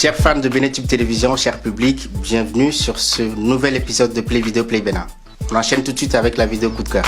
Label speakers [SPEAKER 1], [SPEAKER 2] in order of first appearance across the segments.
[SPEAKER 1] Chers fans de Benetube Télévision, cher public, bienvenue sur ce nouvel épisode de Play Vidéo Play Bénin. On enchaîne tout de suite avec la vidéo coup de cœur.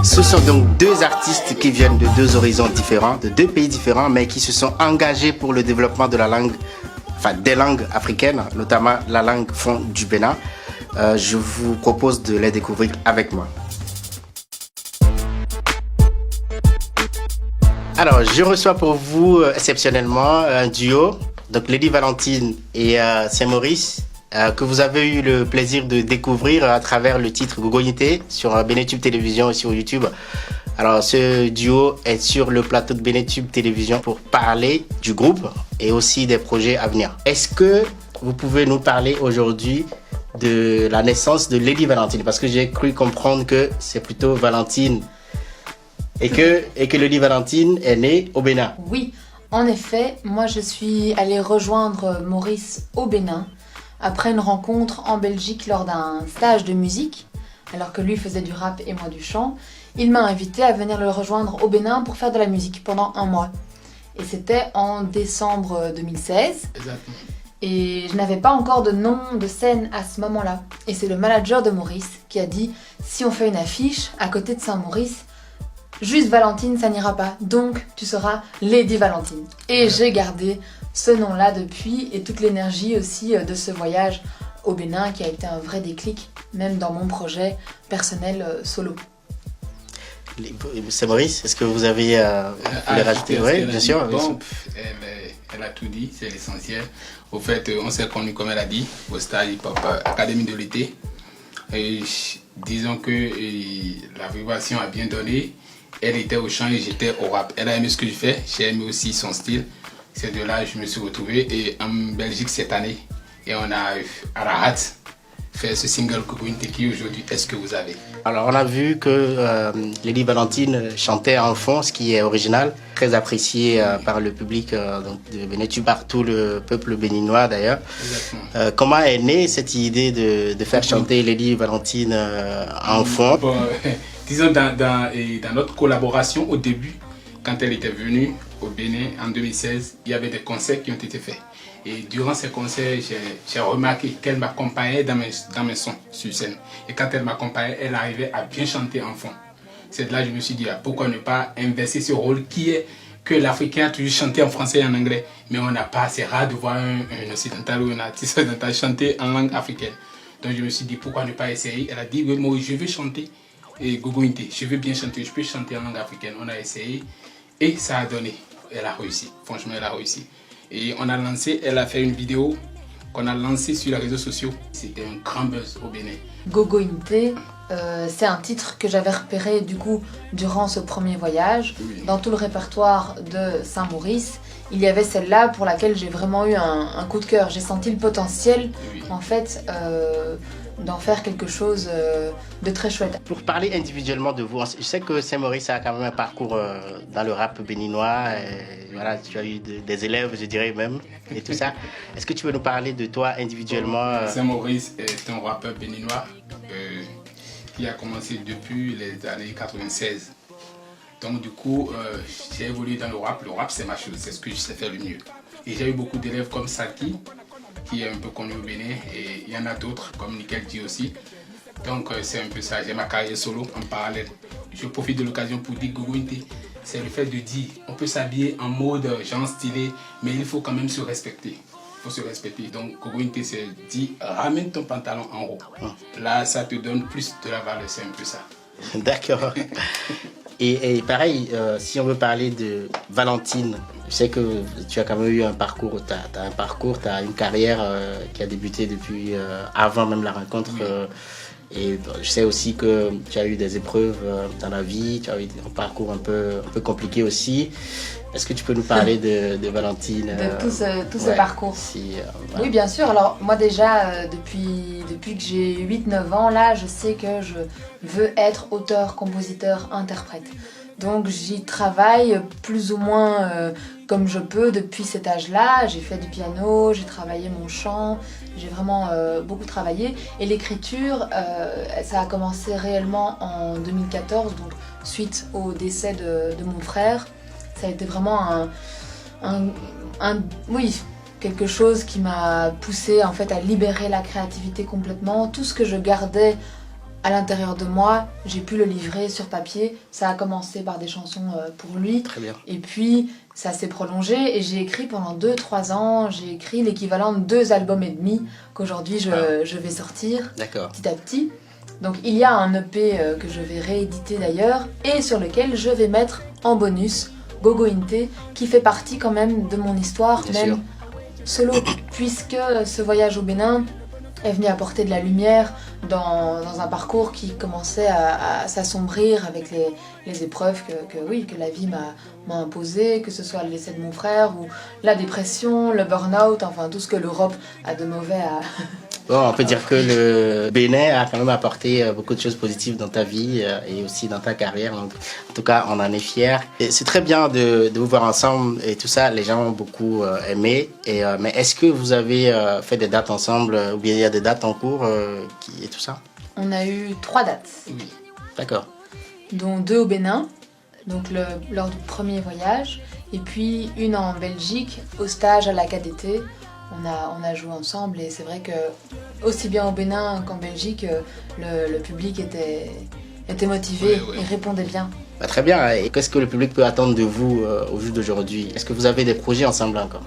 [SPEAKER 1] Ce sont donc deux artistes qui viennent de deux horizons différents, de deux pays différents, mais qui se sont engagés pour le développement de la langue, enfin des langues africaines, notamment la langue fon du Bénin. Je vous propose de les découvrir avec moi. Alors, je reçois pour vous exceptionnellement un duo, donc Lady Valentine et Saint-Maurice, que vous avez eu le plaisir de découvrir à travers le titre Gogoïté sur Benetube Télévision et sur YouTube. Alors ce duo est sur le plateau de Benetube Télévision pour parler du groupe et aussi des projets à venir. Est-ce que vous pouvez nous parler aujourd'hui de la naissance de Lady Valentine? Parce que j'ai cru comprendre que c'est plutôt Valentine et que Lady Valentine est née au Bénin.
[SPEAKER 2] Oui, en effet, moi je suis allée rejoindre Maurice au Bénin après une rencontre en Belgique lors d'un stage de musique, alors que lui faisait du rap et moi du chant. Il m'a invité à venir le rejoindre au Bénin pour faire de la musique pendant un mois. Et c'était en décembre 2016.
[SPEAKER 3] Exactement.
[SPEAKER 2] Et je n'avais pas encore de nom de scène à ce moment-là. Et c'est le manager de Maurice qui a dit « Si on fait une affiche à côté de Saint-Maurice, juste Valentine, ça n'ira pas. Donc, tu seras Lady Valentine. » Et j'ai gardé ce nom-là depuis et toute l'énergie aussi de ce voyage au Bénin qui a été un vrai déclic, même dans mon projet personnel solo.
[SPEAKER 1] C'est Maurice, est-ce que vous avez voulez rajouter? Oui, bien sûr.
[SPEAKER 3] Bon, elle a tout dit, c'est l'essentiel. Au fait, on s'est connus, comme elle a dit, au stage Hip Hop Académie de l'été. Disons que la vibration a bien donné. Elle était au chant et j'étais au rap. Elle a aimé ce que je fais, j'ai aimé aussi son style. C'est de là que je me suis retrouvé et en Belgique cette année. Et on a à Rahat fait ce single Gogoïté qui aujourd'hui est ce que vous avez.
[SPEAKER 1] Alors on a vu que Lady Valentine chantait en fond, ce qui est original, très apprécié par le public donc de Benetube, par tout le peuple béninois d'ailleurs. Comment est née cette idée de faire chanter Lady Valentine en fond?
[SPEAKER 3] Bon, disons dans notre collaboration au début, quand elle était venue au Bénin en 2016, il y avait des concerts qui ont été faits. Et durant ces concerts, j'ai remarqué qu'elle m'accompagnait dans mes sons sur scène. Et quand elle m'accompagnait, elle arrivait à bien chanter en fond. C'est de là que je me suis dit, pourquoi ne pas inverser ce rôle qui est que l'Africain a toujours chanté en français et en anglais. Mais on n'a pas, c'est rare de voir un occidental ou un artiste occidental chanter en langue africaine. Donc je me suis dit, pourquoi ne pas essayer? Elle a dit, oui, moi je veux chanter Gogoïté, je veux bien chanter, je peux chanter en langue africaine. On a essayé et ça a donné. Elle a réussi, franchement elle a réussi. Et on a lancé, elle a fait une vidéo qu'on a lancée sur les réseaux sociaux. C'était un grand buzz au Bénin.
[SPEAKER 2] Gogoïté, c'est un titre que j'avais repéré du coup durant ce premier voyage. Oui. Dans tout le répertoire de Saint-Maurice, il y avait celle-là pour laquelle j'ai vraiment eu un coup de cœur. J'ai senti le potentiel en fait d'en faire quelque chose de très chouette.
[SPEAKER 1] Pour parler individuellement de vous, je sais que Saint-Maurice a quand même un parcours dans le rap béninois. Et voilà, tu as eu des élèves, je dirais même, et tout ça. Est-ce que tu veux nous parler de toi individuellement?
[SPEAKER 3] Saint-Maurice est un rappeur béninois qui a commencé depuis les années 96. Donc du coup, j'ai évolué dans le rap. Le rap, c'est ma chose, c'est ce que je sais faire le mieux. Et j'ai eu beaucoup d'élèves comme Saki, qui est un peu connu au Bénin, et il y en a d'autres, comme Nickel dit aussi. Donc c'est un peu ça, j'ai ma carrière solo en parallèle. Je profite de l'occasion pour dire Gogoïté, c'est le fait de dire, on peut s'habiller en mode genre stylé, mais il faut quand même se respecter. Il faut se respecter. Donc Gogoïté, c'est dit, ramène ton pantalon en haut. Là, ça te donne plus de la valeur, c'est un peu ça.
[SPEAKER 1] D'accord. Et pareil, si on veut parler de Valentine, je sais que tu as quand même eu un parcours, tu as une carrière qui a débuté depuis avant même la rencontre Et je sais aussi que tu as eu des épreuves dans la vie, tu as eu un parcours un peu compliqué aussi. Est-ce que tu peux nous parler de Valentine
[SPEAKER 2] De tout ce parcours.
[SPEAKER 1] Voilà.
[SPEAKER 2] Oui, bien sûr. Alors, moi déjà, depuis que j'ai 8-9 ans, là, je sais que je veux être auteur, compositeur, interprète. Donc, j'y travaille plus ou moins comme je peux depuis cet âge-là. J'ai fait du piano, j'ai travaillé mon chant, j'ai vraiment beaucoup travaillé. Et l'écriture, ça a commencé réellement en 2014, donc suite au décès de mon frère. Ça a été vraiment quelque chose qui m'a poussée en fait à libérer la créativité complètement. Tout ce que je gardais à l'intérieur de moi, j'ai pu le livrer sur papier. Ça a commencé par des chansons pour lui.
[SPEAKER 1] Très bien.
[SPEAKER 2] Et puis ça s'est prolongé et j'ai écrit pendant 2-3 ans. J'ai écrit l'équivalent de 2 albums et demi qu'aujourd'hui je vais sortir petit à petit. Donc il y a un EP que je vais rééditer d'ailleurs et sur lequel je vais mettre en bonus Gogo Inte, qui fait partie quand même de mon histoire,
[SPEAKER 1] Bien
[SPEAKER 2] même
[SPEAKER 1] sûr.
[SPEAKER 2] solo, puisque ce voyage au Bénin est venu apporter de la lumière dans un parcours qui commençait à s'assombrir avec les épreuves que la vie m'a imposées, que ce soit le décès de mon frère ou la dépression, le burn-out, enfin tout ce que l'Europe a de mauvais à...
[SPEAKER 1] Bon, on peut dire que le Bénin a quand même apporté beaucoup de choses positives dans ta vie et aussi dans ta carrière. En tout cas, on en est fiers. Et c'est très bien de vous voir ensemble et tout ça. Les gens ont beaucoup aimé. Mais est-ce que vous avez fait des dates ensemble ou bien il y a des dates en cours et tout ça?
[SPEAKER 2] On a eu 3 dates,
[SPEAKER 3] Oui.
[SPEAKER 1] D'accord.
[SPEAKER 2] dont 2 au Bénin, donc lors du premier voyage, et puis une en Belgique, au stage à la KDT. On a joué ensemble et c'est vrai que aussi bien au Bénin qu'en Belgique, le public était motivé
[SPEAKER 3] Oui.
[SPEAKER 2] et répondait bien.
[SPEAKER 1] Bah, très bien. Et qu'est-ce que le public peut attendre de vous au jour d'aujourd'hui? Est-ce que vous avez des projets ensemble encore?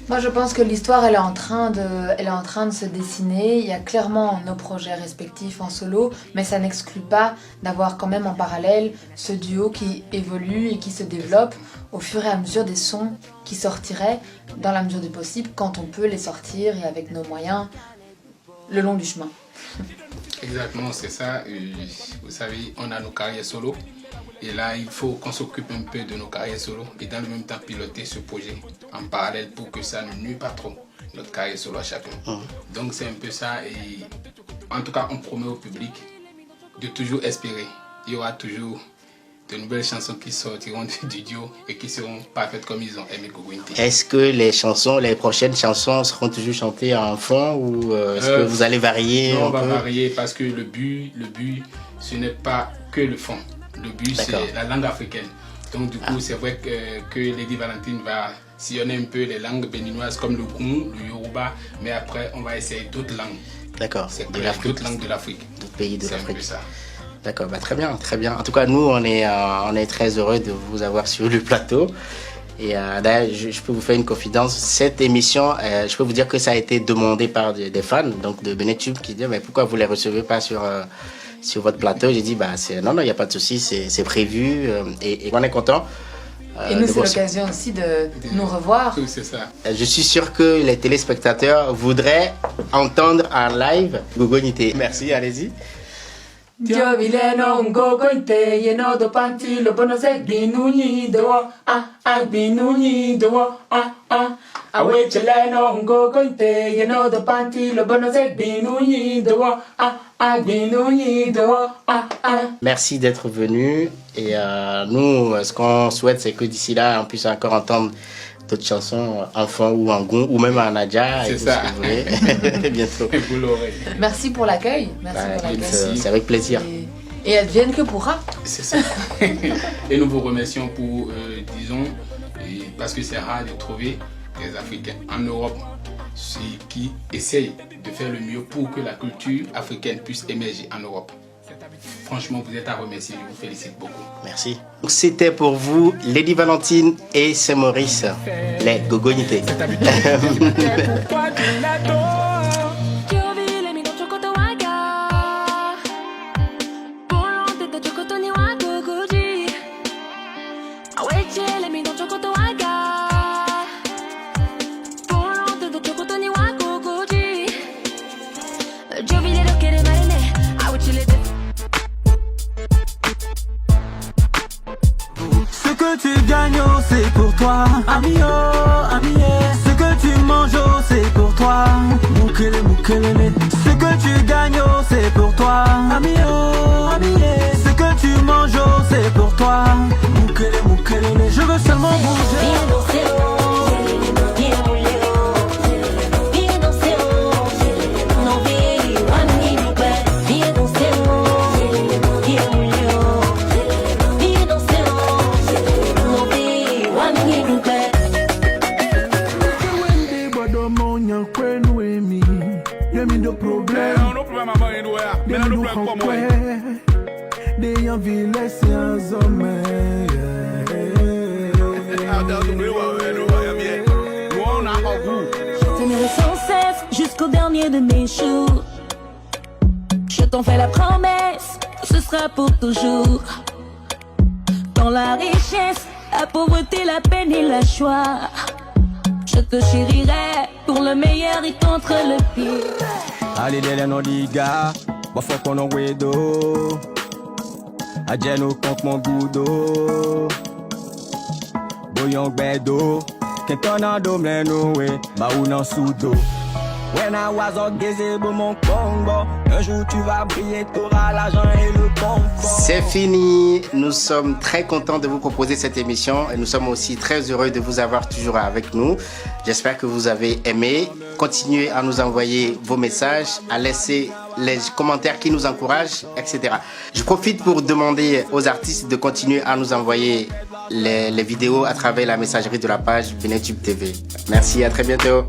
[SPEAKER 2] Moi je pense que l'histoire elle est en train de se dessiner. Il y a clairement nos projets respectifs en solo, mais ça n'exclut pas d'avoir quand même en parallèle ce duo qui évolue et qui se développe au fur et à mesure des sons qui sortiraient dans la mesure du possible quand on peut les sortir et avec nos moyens le long du chemin.
[SPEAKER 3] Exactement, c'est ça. Vous savez, on a nos carrières solo. Et là, il faut qu'on s'occupe un peu de nos carrières solo et dans le même temps piloter ce projet en parallèle pour que ça ne nuise pas trop notre carrière solo à chacun. Donc c'est un peu ça et en tout cas, on promet au public de toujours espérer. Il y aura toujours de nouvelles chansons qui sortiront du duo et qui seront parfaites comme ils ont aimé Gogo Inte.
[SPEAKER 1] Est-ce que les prochaines chansons seront toujours chantées en fond ou est-ce que vous allez varier?
[SPEAKER 3] Non,
[SPEAKER 1] un
[SPEAKER 3] on va
[SPEAKER 1] peu
[SPEAKER 3] varier parce que le but, ce n'est pas que le fond. Le but, c'est la langue africaine. Donc, du coup, c'est vrai que Lady Valentine va sillonner un peu les langues béninoises comme le Goumou, le Yoruba, mais après, on va essayer d'autres langues.
[SPEAKER 1] D'accord.
[SPEAKER 3] C'est
[SPEAKER 1] De
[SPEAKER 3] clair,
[SPEAKER 1] l'Afrique.
[SPEAKER 3] d'autres langues de l'Afrique.
[SPEAKER 1] D'autres pays de
[SPEAKER 3] C'est un peu
[SPEAKER 1] l'Afrique.
[SPEAKER 3] ça.
[SPEAKER 1] D'accord, bah très bien, très bien. En tout cas, nous, on est très heureux de vous avoir sur le plateau. Et d'ailleurs, je peux vous faire une confidence. Cette émission, je peux vous dire que ça a été demandé par des fans, donc de Benetube, qui disent mais pourquoi vous les recevez pas sur votre plateau? J'ai dit non, il n'y a pas de souci, c'est prévu et on est content.
[SPEAKER 2] Et nous,
[SPEAKER 1] de
[SPEAKER 2] c'est
[SPEAKER 1] vous-
[SPEAKER 2] l'occasion aussi de nous revoir.
[SPEAKER 3] Oui, c'est ça.
[SPEAKER 1] Je suis sûr que les téléspectateurs voudraient entendre en live Gogo Inte. Merci, allez-y.
[SPEAKER 2] Yo vileno Gogo Inte yeno do panti lo bono se binunyi do binunyi do awe cheleno Gogo Inte yeno do panti lo bono se binunyi do binunyi do
[SPEAKER 1] Merci d'être venu et nous, ce qu'on souhaite, c'est que d'ici là, on puisse encore entendre d'autres chansons en fond ou en gong ou même en adja et
[SPEAKER 3] C'est
[SPEAKER 1] tout
[SPEAKER 3] ça.
[SPEAKER 1] ce que vous voulez. Bientôt.
[SPEAKER 3] Et vous l'aurez.
[SPEAKER 2] Merci pour l'accueil. Merci
[SPEAKER 1] Bah,
[SPEAKER 2] pour l'accueil.
[SPEAKER 3] merci.
[SPEAKER 1] c'est avec plaisir.
[SPEAKER 2] Et advienne que pourra.
[SPEAKER 3] C'est ça. Et nous vous remercions pour, disons, parce que c'est rare de trouver des Africains en Europe qui essayent de faire le mieux pour que la culture africaine puisse émerger en Europe. Franchement, vous êtes à remercier, je vous félicite beaucoup.
[SPEAKER 1] Merci. Donc, c'était pour vous Lady Valentine et Saint-Maurice, les Gogo Inte.
[SPEAKER 4] Yo vi le lo quiere marine toi. Ami oh, ami yeah. Ce que tu manges oh, c'est pour toi. Moukelele, moukelele. Ce que tu gagnes oh, c'est pour toi. Ami oh, ami yeah. Ce que tu manges oh, c'est pour toi. Moukelele, moukelele. Je veux seulement bouger.
[SPEAKER 5] Viens danser oh, viens rouler oh, viens danser oh, non vie, wani moupe. Viens danser oh, viens rouler oh, viens danser oh, non vie, wani moupe.
[SPEAKER 4] Wende bodo monya kwenu emi. Yemi do problem.
[SPEAKER 3] No problem, maman,
[SPEAKER 4] Des nous rencontres, des envies laissées en sommeil.
[SPEAKER 5] T'aimerai sans cesse jusqu'au dernier de mes jours. Je t'en fais la promesse que ce sera pour toujours. Dans la richesse, la pauvreté, la peine et la joie, je te chérirai pour le meilleur et contre le pire.
[SPEAKER 6] Ali dele no diga, bafo kono wedo. Ajeno konk mon gudo. Boyon gbedo, kentonando mleno we, ba ou nan soudo. When I was on gazebo mon Congo, un jour tu vas briller, t'auras l'argent et le confort.
[SPEAKER 1] C'est fini. Nous sommes très contents de vous proposer cette émission et nous sommes aussi très heureux de vous avoir toujours avec nous. J'espère que vous avez aimé. Continuez à nous envoyer vos messages, à laisser les commentaires qui nous encouragent, etc. Je profite pour demander aux artistes de continuer à nous envoyer les vidéos à travers la messagerie de la page Benetube TV. Merci, à très bientôt.